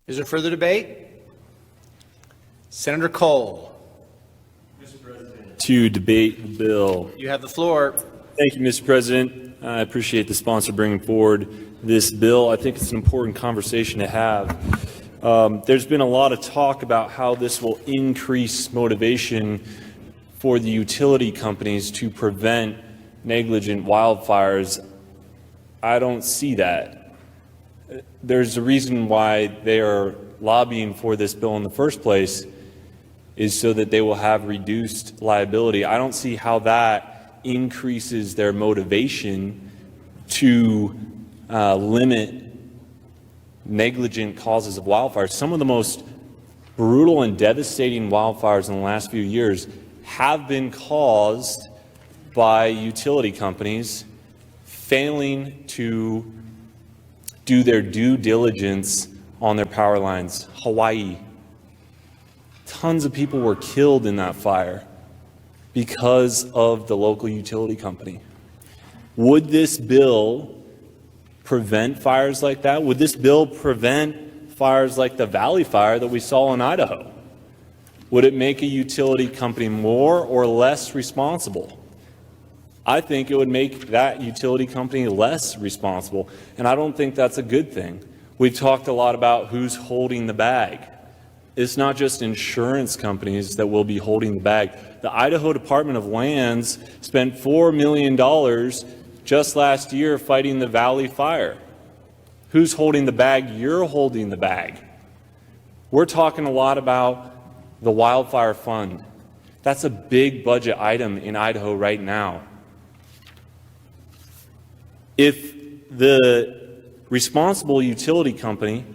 Is there further debate? Senator Cole. Mr. President. To debate the bill. You have the floor. Thank you, Mr. President. I appreciate the sponsor bringing forward this bill. I think it's an important conversation to have. There's been a lot of talk about how this will increase motivation for the utility companies to prevent negligent wildfires. I don't see that. There's a reason why they are lobbying for this bill in the first place, is so that they will have reduced liability. I don't see how that increases their motivation to limit negligent causes of wildfires. Some of the most brutal and devastating wildfires in the last few years have been caused by utility companies failing to do their due diligence on their power lines. Hawaii. Tons of people were killed in that fire because of the local utility company. Would this bill prevent fires like that? Would this bill prevent fires like the Valley Fire that we saw in Idaho? Would it make a utility company more or less responsible? I think it would make that utility company less responsible, and I don't think that's a good thing. We've talked a lot about who's holding the bag. It's not just insurance companies that will be holding the bag. The Idaho Department of Lands spent $4 million just last year fighting the Valley Fire. Who's holding the bag? You're holding the bag. We're talking a lot about the wildfire fund. That's a big budget item in Idaho right now. If the responsible utility company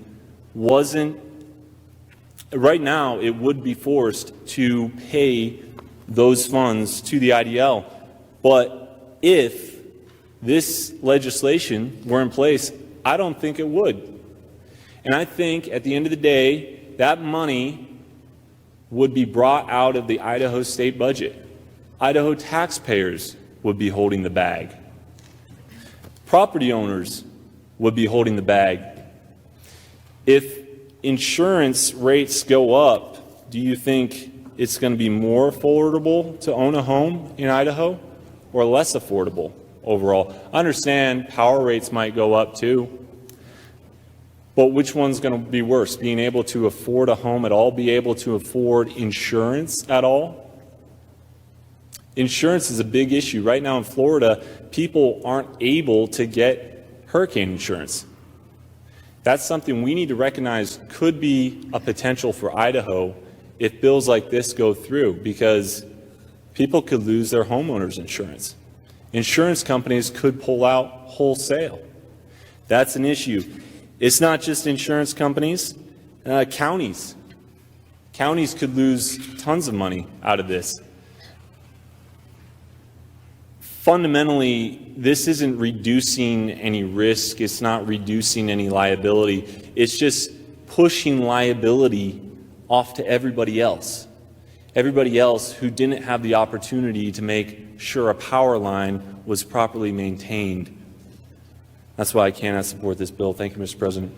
wasn't, right now it would be forced to pay those funds to the IDL. But if this legislation were in place, I don't think it would. And I think at the end of the day, that money would be brought out of the Idaho state budget. Idaho taxpayers would be holding the bag. Property owners would be holding the bag. If insurance rates go up, do you think it's going to be more affordable to own a home in Idaho or less affordable overall? I understand power rates might go up too, but which one's going to be worse? Being able to afford a home at all, be able to afford insurance at all? Insurance is a big issue. Right now in Florida, people aren't able to get hurricane insurance. That's something we need to recognize could be a potential for Idaho if bills like this go through, because people could lose their homeowners insurance. Insurance companies could pull out wholesale. That's an issue. It's not just insurance companies, counties. Counties could lose tons of money out of this. Fundamentally, this isn't reducing any risk. It's not reducing any liability. It's just pushing liability off to everybody else. Everybody else who didn't have the opportunity to make sure a power line was properly maintained. That's why I cannot support this bill. Thank you, Mr. President.